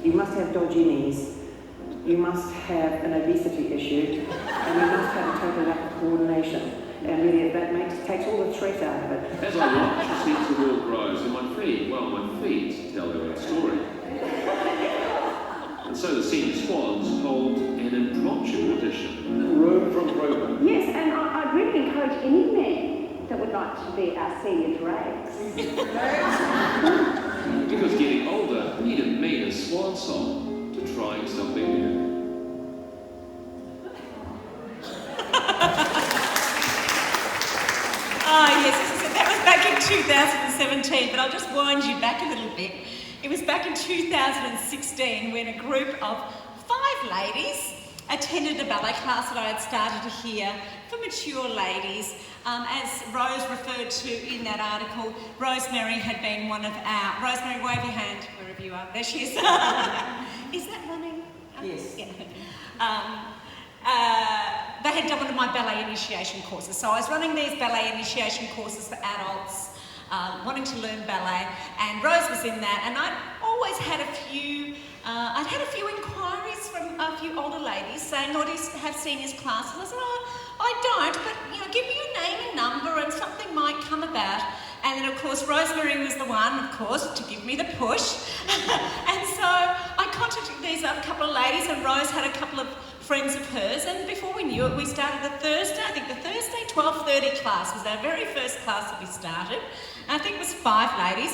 you must have dodgy knees, you must have an obesity issue, and you must have a total lack of coordination. And really, that takes all the threat out of it. As I watch the sense of the world grows, and my feet tell their own story. And so the senior Swans hold an impromptu audition. Rome from Roma. Yes, and I'd really encourage any man that would like to be our senior dregs. Because getting older, you need a mean a swan song to try something new. Yes, that was back in 2017, but I'll just wind you back a little bit. It was back in 2016 when a group of 5 ladies attended a ballet class that I had started here for mature ladies. As Rose referred to in that article, Rosemary had been one of our... Rosemary, wave your hand wherever you are. There she is. Is that running? Yes. Yeah. They had done one of my ballet initiation courses. So I was running these ballet initiation courses for adults wanting to learn ballet, and Rose was in that, and I'd always had a few inquiries from a few older ladies saying, "Oh, do you have seniors classes?" I said, "Oh, I don't, but give me your name and number and something might come about." And then, of course, Rosemary was the one, of course, to give me the push. And so I contacted these other couple of ladies, and Rose had a couple of friends of hers, and before we knew it, we started the Thursday 12:30 class was our very first class that we started. And I think it was 5 ladies.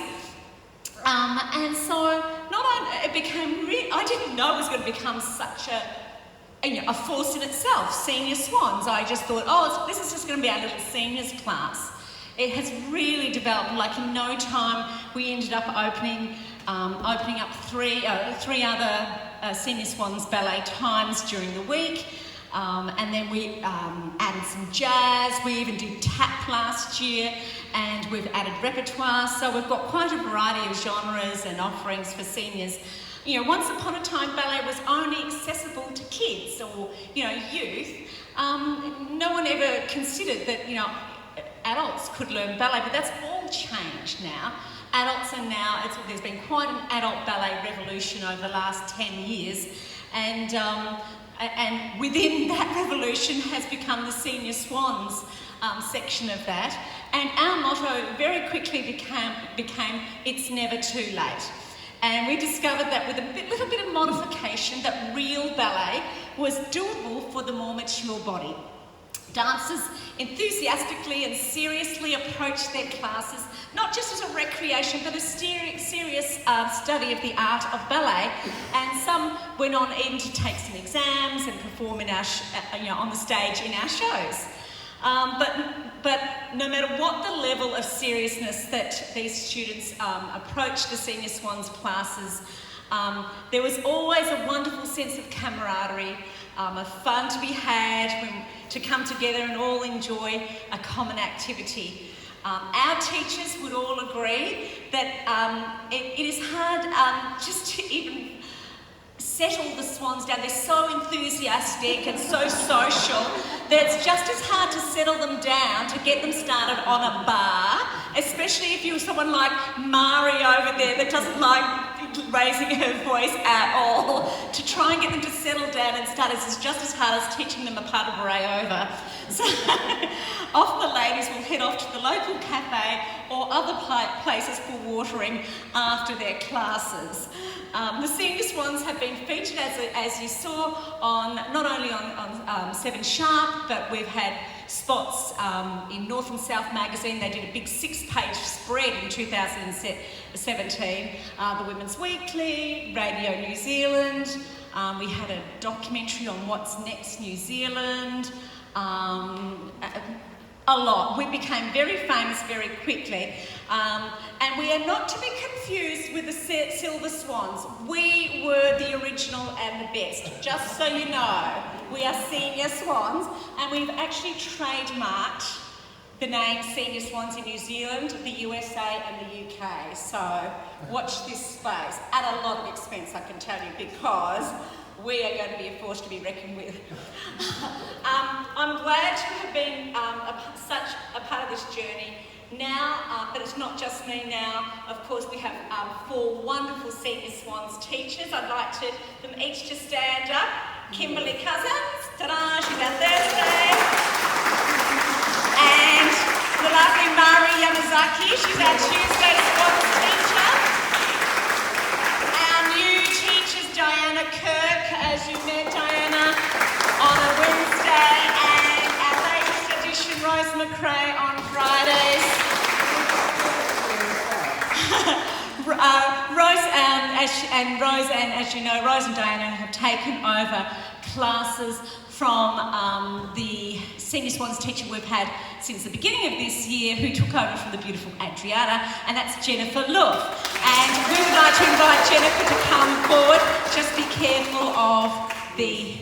And so it became I didn't know it was going to become such a force in itself, Senior Swans. I just thought, this is just going to be our little seniors class. It has really developed. Like in no time, we ended up opening up 3 other Senior Swans ballet times during the week. And then we added some jazz. We even did tap last year, and we've added repertoire. So we've got quite a variety of genres and offerings for seniors. Once upon a time, ballet was only accessible to kids or, youth. No one ever considered that, adults could learn ballet, but that's all changed now. Adults are now, there's been quite an adult ballet revolution over the last 10 years, and within that revolution has become the Senior Swans section of that. And our motto very quickly became "It's never too late." And we discovered that with a little bit of modification, that real ballet was doable for the more mature body. Dancers enthusiastically and seriously approached their classes, not just as a recreation, but a serious study of the art of ballet. And some went on even to take some exams and perform in our on the stage in our shows. But no matter what the level of seriousness that these students approached the Senior Swans classes, there was always a wonderful sense of camaraderie, of fun to be had, to come together and all enjoy a common activity. Our teachers would all agree that it is hard just to even settle the Swans down. They're so enthusiastic and so social that it's just as hard to settle them down, to get them started on a bar, especially if you're someone like Mari over there that doesn't like raising her voice at all. To try and get them to settle down and start is just as hard as teaching them a pas de bourrée over. So often the ladies will head off to the local cafe or other places for watering after their classes. The Senior Swans have been featured, as you saw, not only on 7 Sharp, but we've had spots in North and South magazine. They did a big 6-page spread in 2017. The Women's Weekly, Radio New Zealand. We had a documentary on What's Next New Zealand. A lot. We became very famous very quickly. And we are not to be confused with the Silver Swans. We were the original and the best, just so you know. We are Senior Swans, and we've actually trademarked the name Senior Swans in New Zealand, the USA and the UK. So watch this space, at a lot of expense, I can tell you, because we are going to be a force to be reckoned with. I'm glad to have been such a part of this journey Now, but it's not just me now. Of course, we have 4 wonderful senior Swans teachers. I'd like them each to stand up. Kimberly Cousins, ta-da, she's our Thursday. And the lovely Mari Yamazaki, she's our Tuesday Swans teacher. Our new teachers, Diana Kirk, as you met Diana, on a Wednesday, and our latest addition, Rose McRae, on Fridays. Rose and as you know, Rose and Diana have taken over classes from the Senior Swans teacher we've had since the beginning of this year, who took over from the beautiful Adriana, and that's Jennifer Loof. And we would like to invite Jennifer to come forward. Just be careful of the...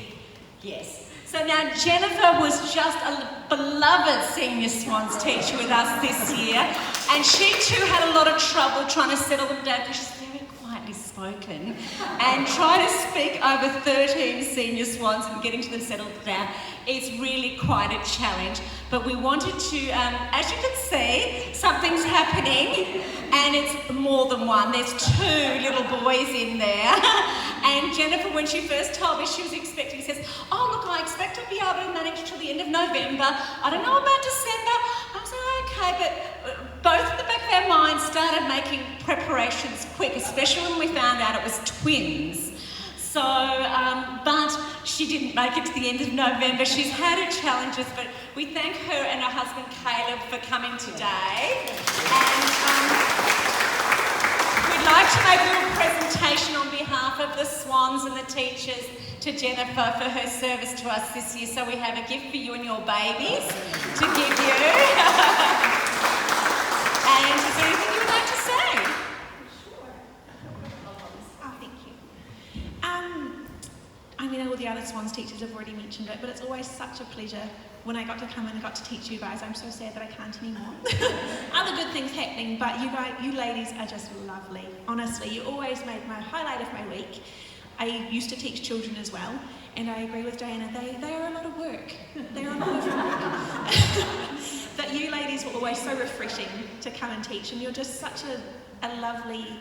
Yes. So now Jennifer was just a beloved Senior Swans teacher with us this year, and she too had a lot of trouble trying to settle them down because she's very quietly spoken, and trying to speak over 13 Senior Swans and getting to them settled down is really quite a challenge. But we wanted to, as you can see, something's happening, and it's more than one. There's 2 little boys in there. And Jennifer, when she first told me she was expecting, says, oh look, I expect to be able to manage till the end of November. I don't know about December. I was like, okay, but both in the back of our minds started making preparations quick, especially when we found out it was twins. So, but she didn't make it to the end of November. She's had her challenges, but we thank her and her husband Caleb for coming today. And we'd like to make a little presentation on behalf of the Swans and the teachers to Jennifer for her service to us this year. So we have a gift for you and your babies to give you. And is there anything you would like to say? I mean, all the other Swans teachers have already mentioned it, but it's always such a pleasure when I got to come and I got to teach you guys. I'm so sad that I can't anymore. Other good things happening, but you ladies are just lovely. Honestly, you always made my highlight of my week. I used to teach children as well, and I agree with Diana, they are a lot of work. They are a lot of work. But you ladies were always so refreshing to come and teach, and you're just such a lovely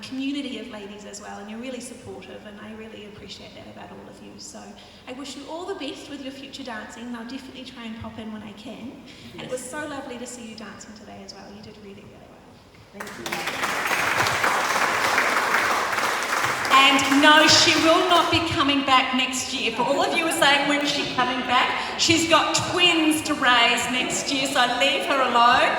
community of ladies as well, and you're really supportive, and I really appreciate that about all of you. So I wish you all the best with your future dancing, and I'll definitely try and pop in when I can. And it was so lovely to see you dancing today as well. You did really, really well. Thank you. And no, she will not be coming back next year. For all of you who are saying, when's she coming back? She's got twins to raise next year, so leave her alone.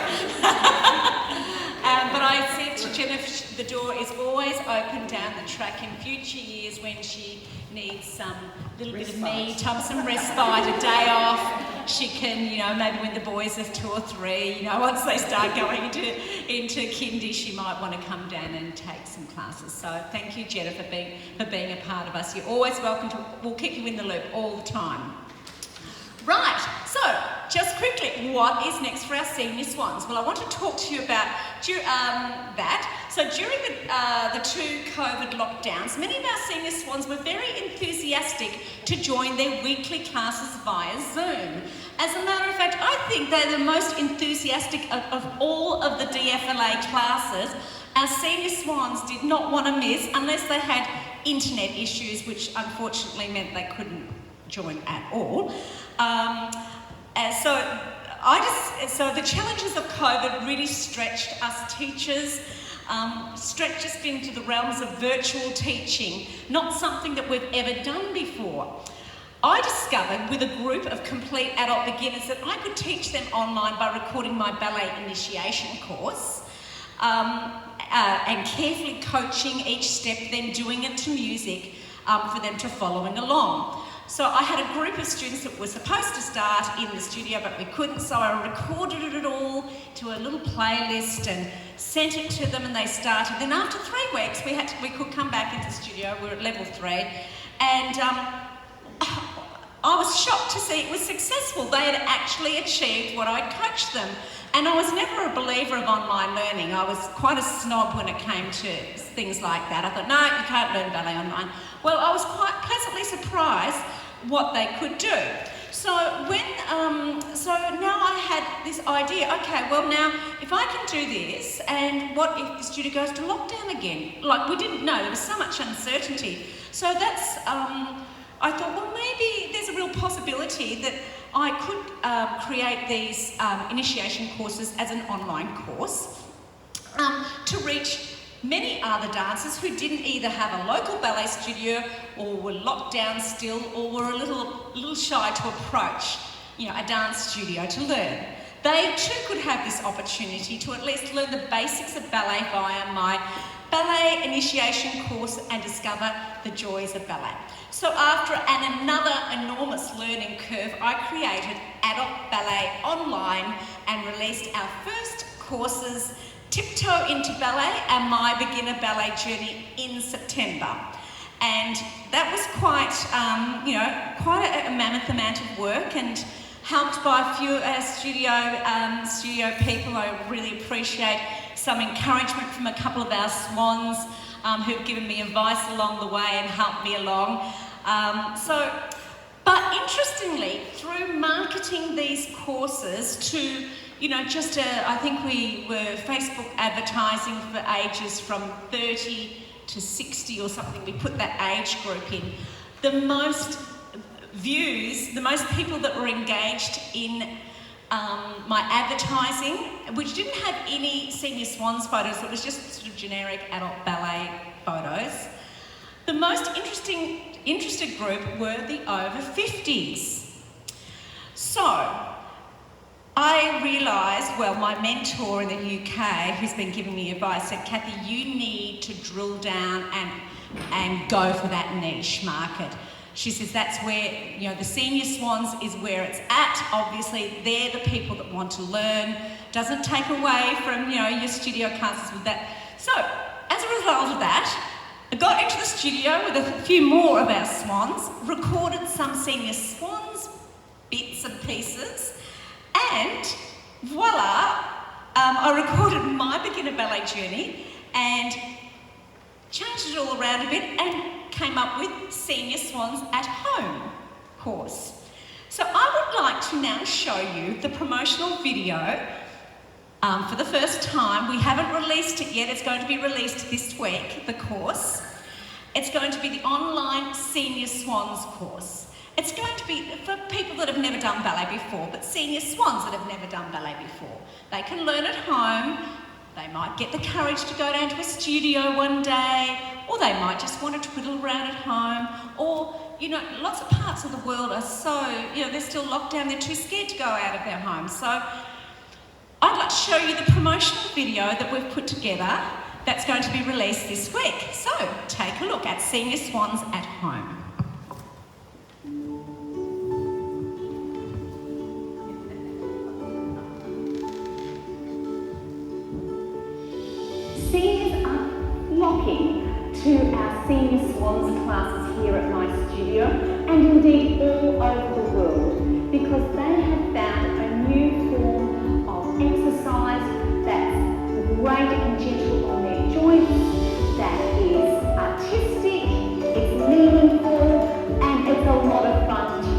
But I said to Jennifer, the door is always open down the track in future years when she needs some little bit of me time, some respite, a day off. She can, maybe when the boys are 2 or 3, once they start going into kindy, she might want to come down and take some classes. So thank you, Jennifer, for being a part of us. You're always welcome to, we'll keep you in the loop all the time. Right, so just quickly, what is next for our Senior Swans? Well, I want to talk to you about that. So during the 2 COVID lockdowns, many of our Senior Swans were very enthusiastic to join their weekly classes via Zoom. As a matter of fact, I think they're the most enthusiastic of all of the DFLA classes. Our Senior Swans did not want to miss unless they had internet issues, which unfortunately meant they couldn't join at all. So the challenges of COVID really stretched us teachers, stretched us into the realms of virtual teaching, not something that we've ever done before. I discovered with a group of complete adult beginners that I could teach them online by recording my ballet initiation course and carefully coaching each step, then doing it to music for them to following along. So I had a group of students that were supposed to start in the studio, but we couldn't, so I recorded it all to a little playlist and sent it to them, and they started. Then after 3 weeks, we could come back into the studio. We were at level 3, and I was shocked to see it was successful. They had actually achieved what I'd coached them. And I was never a believer of online learning. I was quite a snob when it came to things like that. I thought, no, you can't learn ballet online. Well, I was quite pleasantly surprised what they could do. So so now I had this idea, okay, well now, if I can do this, and what if the studio goes to lockdown again? Like, we didn't know, there was so much uncertainty. So that's, I thought, well, maybe there's a real possibility that I could create these initiation courses as an online course to reach many other dancers who didn't either have a local ballet studio or were locked down still or were a little shy to approach, you know, a dance studio to learn. They too could have this opportunity to at least learn the basics of ballet via my ballet initiation course and discover the joys of ballet. So after another enormous learning curve, I created Adult Ballet Online and released our first courses, Tiptoe into Ballet and My Beginner Ballet Journey, in September. And that was quite, quite a mammoth amount of work, and helped by a few studio people. I really appreciate some encouragement from a couple of our Swans who've given me advice along the way and helped me along. But interestingly, through marketing these courses to, I think we were Facebook advertising for ages from 30 to 60 or something. We put that age group in. The most views, the most people that were engaged in my advertising, which didn't have any senior Swans photos, it was just sort of generic adult ballet photos. The most interested group were the over 50s. So I realised, well, my mentor in the UK, who's been giving me advice, said, Kathy, you need to drill down and go for that niche market. She says that's where, the senior Swans is where it's at. Obviously, they're the people that want to learn. Doesn't take away from, your studio classes with that. So, as a result of that, I got into the studio with a few more of our Swans, recorded some senior Swans bits and pieces, and voila, I recorded My Beginner Ballet Journey and changed it all around a bit and came up with Senior Swans at Home course. So I would like to now show you the promotional video for the first time. We haven't released it yet. It's going to be released this week, the course. It's going to be the online Senior Swans course. It's going to be for people that have never done ballet before, but senior Swans that have never done ballet before. They can learn at home. They might get the courage to go down to a studio one day, or they might just want to twiddle around at home, or, lots of parts of the world are so, they're still locked down, they're too scared to go out of their homes. So I'd like to show you the promotional video that we've put together that's going to be released this week. So take a look at Senior Swans at Home. Seniors are flocking to our Senior Swans classes here at my studio, and indeed all over the world, because they have found a new form of exercise that's great and gentle on their joints, that is artistic, it's meaningful, and it's a lot of fun too.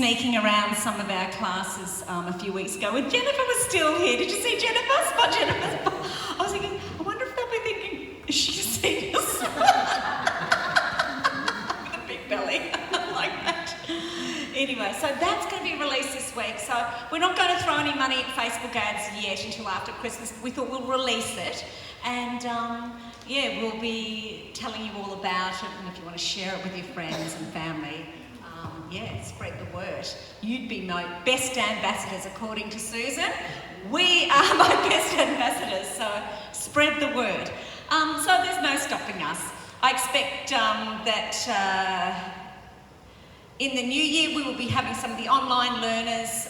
sneaking around some of our classes a few weeks ago when Jennifer was still here. Did you see Jennifer? Spot Jennifer. I was thinking, I wonder if they'll be thinking, is she a senior swan? With a big belly like that. Anyway, so that's going to be released this week. So we're not going to throw any money at Facebook ads yet until after Christmas. We thought we'll release it. And yeah, we'll be telling you all about it, and if you want to share it with your friends and family, yeah, spread the word. You'd be my best ambassadors, according to Susan. We are my best ambassadors, so spread the word. So there's no stopping us. I expect that in the new year we will be having some of the online learners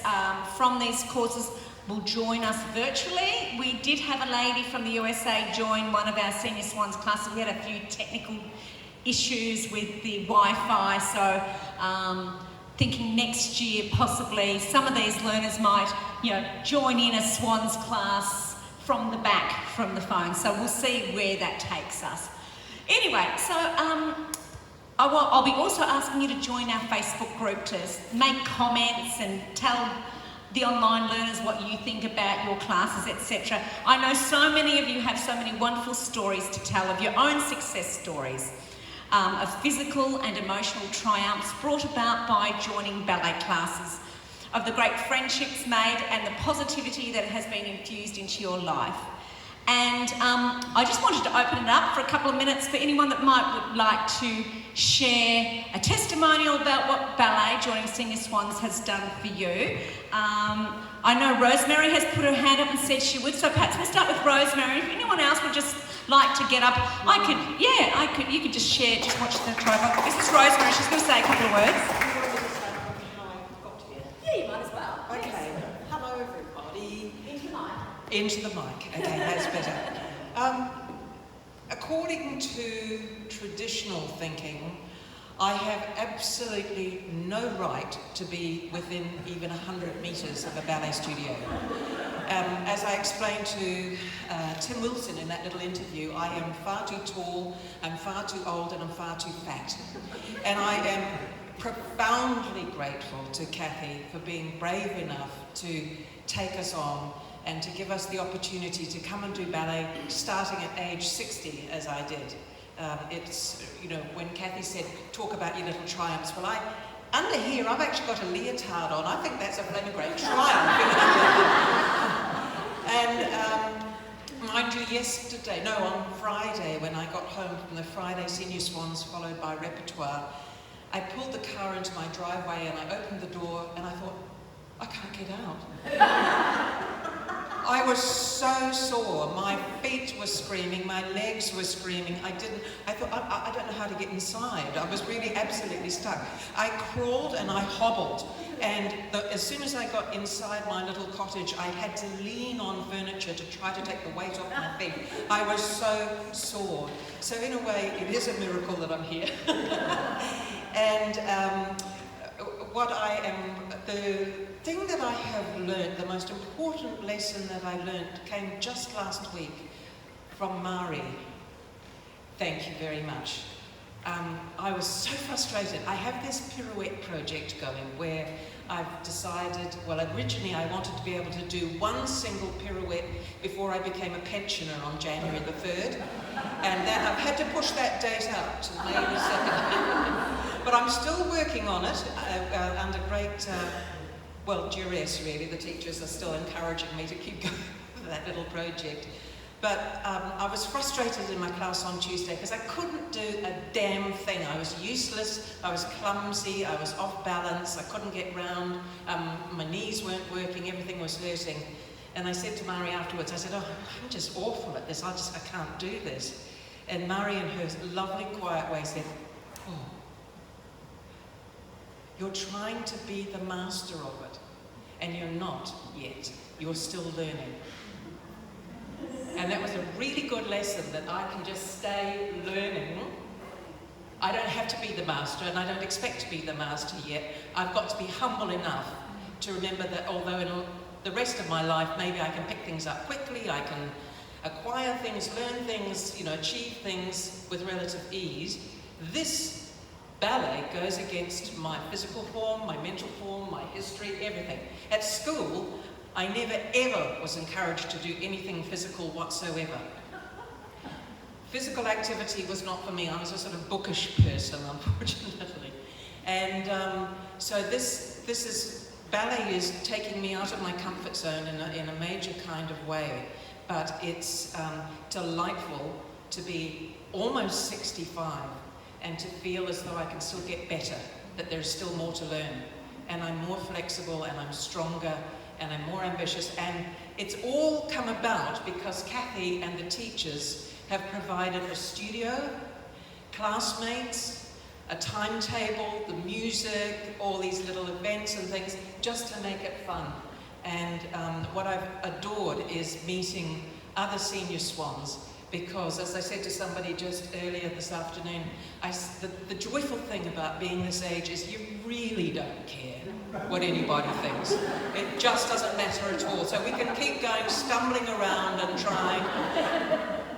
from these courses will join us virtually. We did have a lady from the USA join one of our Senior Swans classes. We had a few technical issues with the Wi-Fi, so thinking next year possibly some of these learners might, join in a Swans class from the back, from the phone. So we'll see where that takes us. Anyway, so I'll be also asking you to join our Facebook group to make comments and tell the online learners what you think about your classes, etc. I know so many of you have so many wonderful stories to tell of your own success stories, of physical and emotional triumphs brought about by joining ballet classes, of the great friendships made and the positivity that has been infused into your life. And I just wanted to open it up for a couple of minutes for anyone that would like to share a testimonial about what ballet joining Senior Swans has done for you. I know Rosemary has put her hand up and said she would, so perhaps we'll start with Rosemary. If anyone else would just like to get up, you could just share, just watch the tripod. This is Rosemary, she's going to say a couple of words. Yeah, you might as well. Okay. Yes. Hello, everybody. Into the mic. Into the mic. Okay, that's better. According to traditional thinking, I have absolutely no right to be within even 100 metres of a ballet studio. As I explained to Tim Wilson in that little interview, I am far too tall, I'm far too old, and I'm far too fat. And I am profoundly grateful to Kathy for being brave enough to take us on and to give us the opportunity to come and do ballet starting at age 60, as I did. It's, when Kathy said, talk about your little triumphs, well, under here, I've actually got a leotard on. I think that's a bloody great triumph. And mind you, on Friday, when I got home from the Friday Senior Swans, followed by repertoire, I pulled the car into my driveway and I opened the door and I thought, I can't get out. I was so sore. My feet were screaming, my legs were screaming. I thought, I don't know how to get inside. I was really absolutely stuck. I crawled and I hobbled. And as soon as I got inside my little cottage, I had to lean on furniture to try to take the weight off my feet. I was so sore. So in a way, it is a miracle that I'm here. And the thing that I have learned, the most important lesson that I learned came just last week from Mari. Thank you very much. I was so frustrated. I have this pirouette project going where I've decided, originally I wanted to be able to do one single pirouette before I became a pensioner on January the 3rd. And then I've had to push that date up to May the 2nd. But I'm still working on it under great, duress really. The teachers are still encouraging me to keep going with that little project. But I was frustrated in my class on Tuesday because I couldn't do a damn thing. I was useless, I was clumsy, I was off balance, I couldn't get round, my knees weren't working, everything was hurting. And I said to Mari afterwards, I said, I'm just awful at this, I can't do this. And Mari in her lovely quiet way said, you're trying to be the master of it, and you're not yet, you're still learning. And that was a really good lesson, that I can just stay learning. I don't have to be the master, and I don't expect to be the master yet. I've got to be humble enough to remember that although in the rest of my life, maybe I can pick things up quickly, I can acquire things, learn things, achieve things with relative ease, this ballet goes against my physical form, my mental form, my history, everything. At school, I never ever was encouraged to do anything physical whatsoever. Physical activity was not for me. I was a sort of bookish person, unfortunately. And so ballet is taking me out of my comfort zone in a major kind of way. But it's delightful to be almost 65 and to feel as though I can still get better, that there's still more to learn. And I'm more flexible and I'm stronger and I'm more ambitious. And it's all come about because Kathy and the teachers have provided a studio, classmates, a timetable, the music, all these little events and things, just to make it fun. And what I've adored is meeting other senior swans, because as I said to somebody just earlier this afternoon, the joyful thing about being this age is you really don't care what anybody thinks. It just doesn't matter at all. So we can keep going, stumbling around and trying.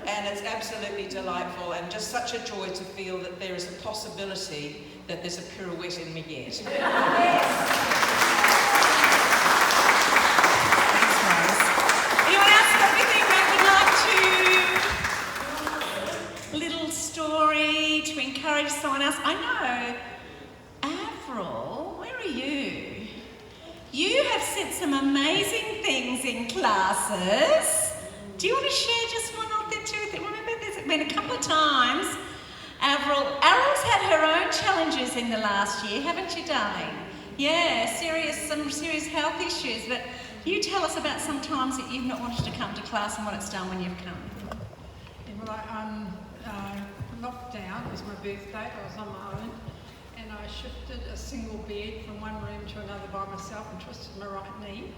And it's absolutely delightful and just such a joy to feel that there is a possibility that there's a pirouette in me yet. Anyone else got anything they would like to... little story to encourage someone else? I know. Avril, where are you? You have said some amazing things in classes. Do you want to share just one or two? Remember, there's been a couple of times. Avril's had her own challenges in the last year, haven't you, darling? Yeah, some serious health issues. But you tell us about some times that you've not wanted to come to class and what it's done when you've come. Yeah, well, lockdown was my birthday. I was on my own, and I shifted a single bed from one room to another by myself and twisted my right knee.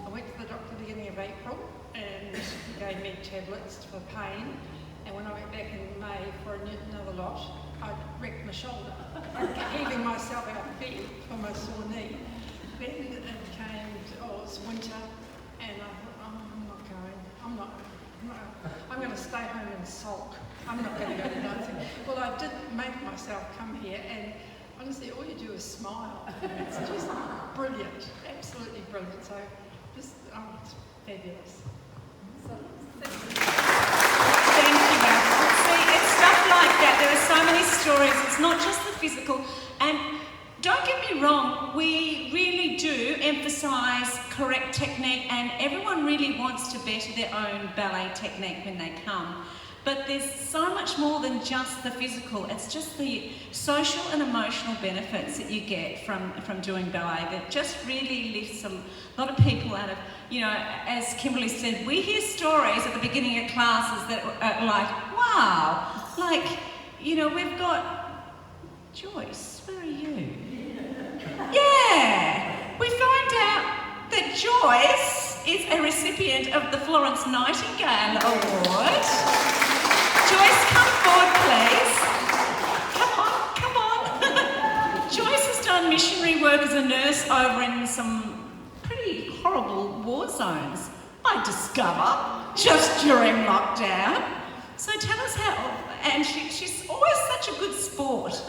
I went to the doctor at the beginning of April and he gave me tablets for pain, and when I went back in May for another lot, I wrecked my shoulder, heaving myself out of bed for my sore knee. Then it came, it's winter, and I thought, I'm not going, I'm going to stay home and sulk. I'm not going to go to nothing. Well, I did make myself come here, and honestly, all you do is smile. It's just brilliant, absolutely brilliant. So, it's fabulous. Thank you, Rachel. See, it's stuff like that. There are so many stories. It's not just the physical. And don't get me wrong, we really do emphasise correct technique, and everyone really wants to better their own ballet technique when they come. But there's so much more than just the physical. It's just the social and emotional benefits that you get from doing ballet that just really lifts a lot of people out of, as Kimberly said, we hear stories at the beginning of classes that are like, wow, we've got Joyce, where are you? Yeah, we find out that Joyce is a recipient of the Florence Nightingale Award. Joyce, come forward, please. Come on. Joyce has done missionary work as a nurse over in some pretty horrible war zones, I discover, just during lockdown. So tell us how, and she's always such a good sport.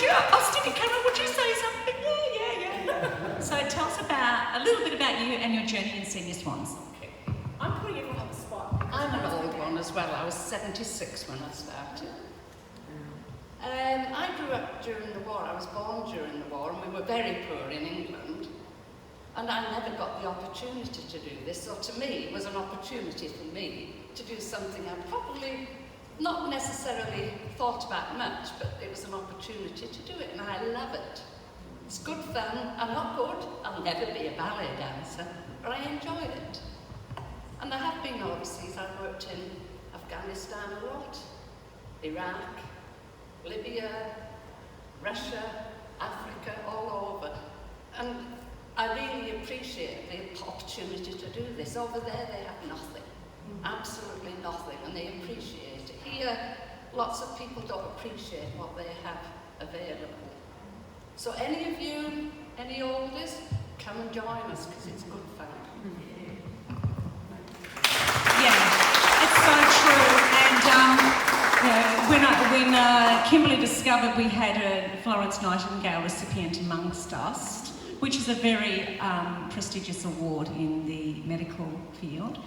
I'll stick a camera, would you say something? Yeah. So tell us a little bit about you and your journey in Senior Swans. I'm putting everyone on the spot. I'm an old one as well. I was 76 when I started. I grew up during the war. I was born during the war, and we were very poor in England. And I never got the opportunity to do this. So to me, it was an opportunity for me to do something I probably not necessarily thought about much, but it was an opportunity to do it, and I love it. It's good fun. I'm not good. I'll never be a ballet dancer, but I enjoy it. And I have been overseas. I've worked in Afghanistan a lot, Iraq, Libya, Russia, Africa, all over. And I really appreciate the opportunity to do this. Over there, they have nothing, absolutely nothing, and they appreciate it. Here, lots of people don't appreciate what they have available. So any of you, any oldies, come and join us, because it's good fun. Yeah, it's so true. And when Kimberly discovered we had a Florence Nightingale recipient amongst us, which is a very prestigious award in the medical field.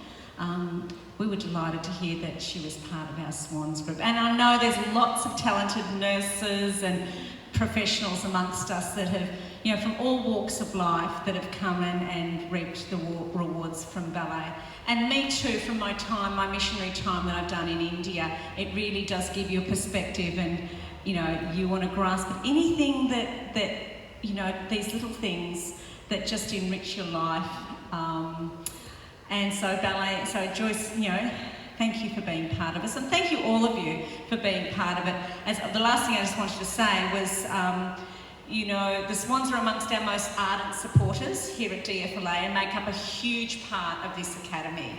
We were delighted to hear that she was part of our Swans group. And I know there's lots of talented nurses and professionals amongst us that have, you know, from all walks of life that have come in and reaped the rewards from ballet. And me too, from my time, my missionary time that I've done in India, it really does give you a perspective, and, you know, you want to grasp anything that you know, these little things that just enrich your life. And so ballet, so Joyce, you know, thank you for being part of us, and thank you all of you for being part of it. As the last thing I just wanted to say was, you know, the Swans are amongst our most ardent supporters here at DFLA and make up a huge part of this academy.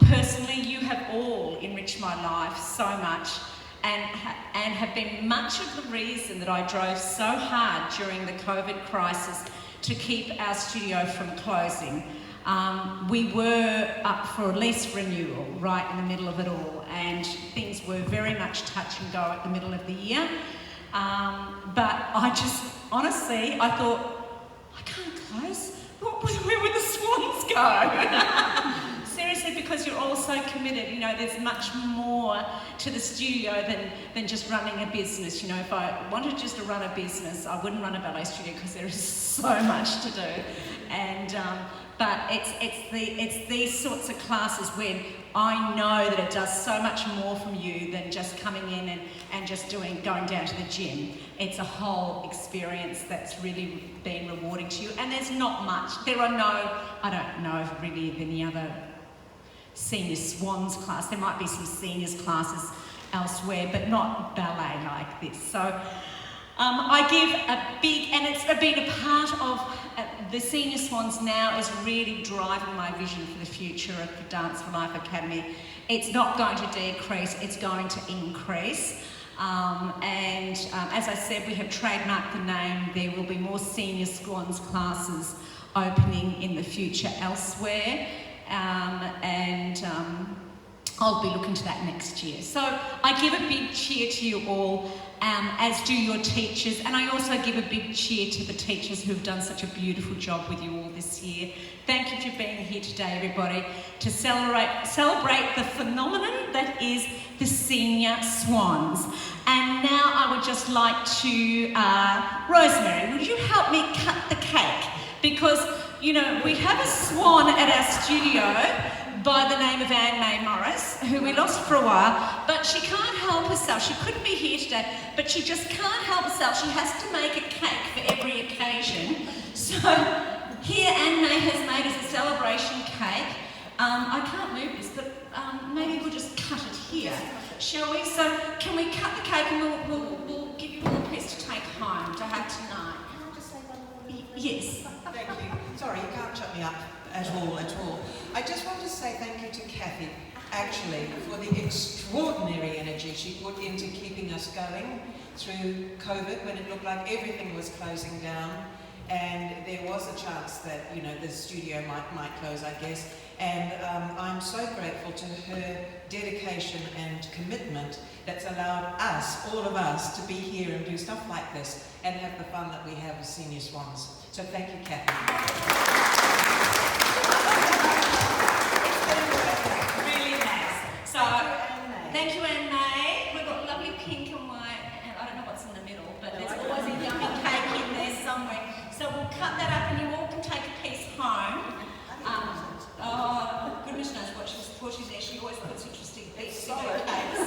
Personally, you have all enriched my life so much, and have been much of the reason that I drove so hard during the COVID crisis to keep our studio from closing. We were up for lease renewal right in the middle of it all, and things were very much touch and go at the middle of the year. But I just, honestly, I thought, I can't close. Where would the Swans go? Seriously, because you're all so committed. You know, there's much more to the studio than just running a business. You know, if I wanted just to run a business, I wouldn't run a ballet studio because there is so much to do. And but it's these sorts of classes when I know that it does so much more from you than just coming in and just going down to the gym. It's a whole experience that's really been rewarding to you. And there's not much. There are no, I don't know if really of any other senior Swans class. There might be some seniors classes elsewhere, but not ballet like this. So I give a big, and it's been a part of the Senior Swans now is really driving my vision for the future of the Dance for Life Academy. It's not going to decrease, it's going to increase. As I said, we have trademarked the name. There will be more Senior Swans classes opening in the future elsewhere. I'll be looking to that next year. So I give a big cheer to you all, as do your teachers, and I also give a big cheer to the teachers who've done such a beautiful job with you all this year. Thank you for being here today, everybody, to celebrate the phenomenon that is the Senior Swans. And now I would just like to, Rosemary, would you help me cut the cake? Because, you know, we have a swan at our studio by the name of Anne-May Morris, who we lost for a while, but she can't help herself. She couldn't be here today, but she just can't help herself. She has to make a cake for every occasion. So here Anne-May has made us a celebration cake. I can't move this, but maybe we'll just cut it here, shall we? So can we cut the cake and we'll give you all a piece to take home to have tonight? Can I just say one more? Yes. Thank you. Sorry, you can't shut me up at all. I just want to say thank you to Kathy, actually, for the extraordinary energy she put into keeping us going through COVID when it looked like everything was closing down. And there was a chance that, you know, the studio might close, I guess. And I'm so grateful to her dedication and commitment that's allowed us, all of us, to be here and do stuff like this and have the fun that we have as Senior Swans. So thank you, Kathy. Really nice. So, thank you, Anne-May. We've got lovely pink and white, and I don't know what's in the middle, but there's always a yummy cake in there somewhere. So we'll cut that up and you all can take a piece home. Oh, goodness knows what she's there. She always puts interesting pieces in her cakes.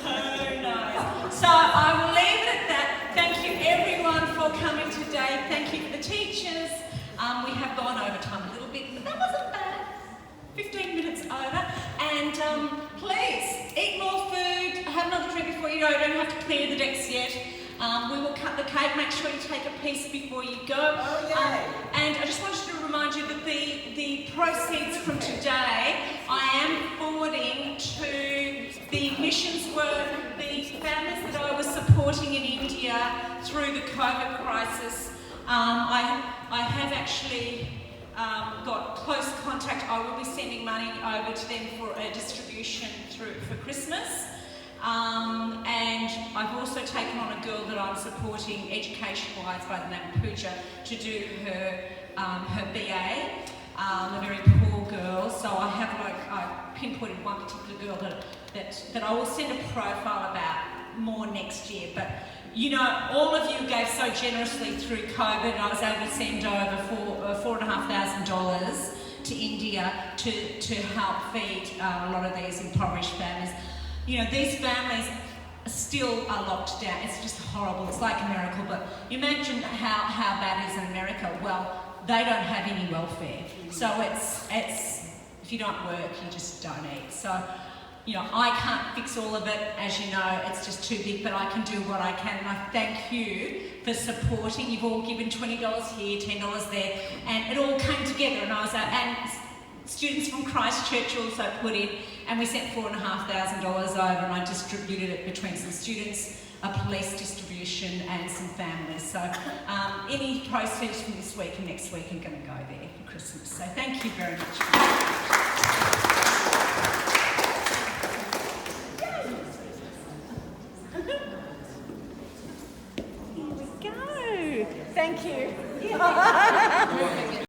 Who knows? So I will leave it at that. Thank you everyone for coming today. Thank you for the teachers. We have gone over time a little bit, but that wasn't bad. 15 minutes over. And please, eat more food. Have another drink before you go. You don't have to clear the decks yet. We will cut the cake. Make sure you take a piece before you go. Oh, yeah. And I just wanted to remind you that the proceeds from today, I am forwarding to the missions work, the families that I was supporting in India through the COVID crisis. I have actually got close contact. I will be sending money over to them for a distribution for Christmas. And I've also taken on a girl that I'm supporting education-wise by the name of Pooja to do her BA, a very poor girl. So I pinpointed one particular girl that I will send a profile about more next year. But you know, all of you gave so generously through COVID. I was able to send over $4,500 to India to help feed a lot of these impoverished families. You know, these families still are locked down. It's just horrible. It's like a miracle. But you imagine how bad it is in America. Well, they don't have any welfare. So it's if you don't work, you just don't eat. So, you know, I can't fix all of it, as you know, it's just too big, but I can do what I can, and I thank you for supporting. You've all given $20 here, $10 there, and it all came together, and I was and students from Christchurch also put in, and we sent $4,500 over, and I distributed it between some students, a police distribution, and some families. So any proceeds from this week and next week are going to go there for Christmas. So thank you very much. Thank you.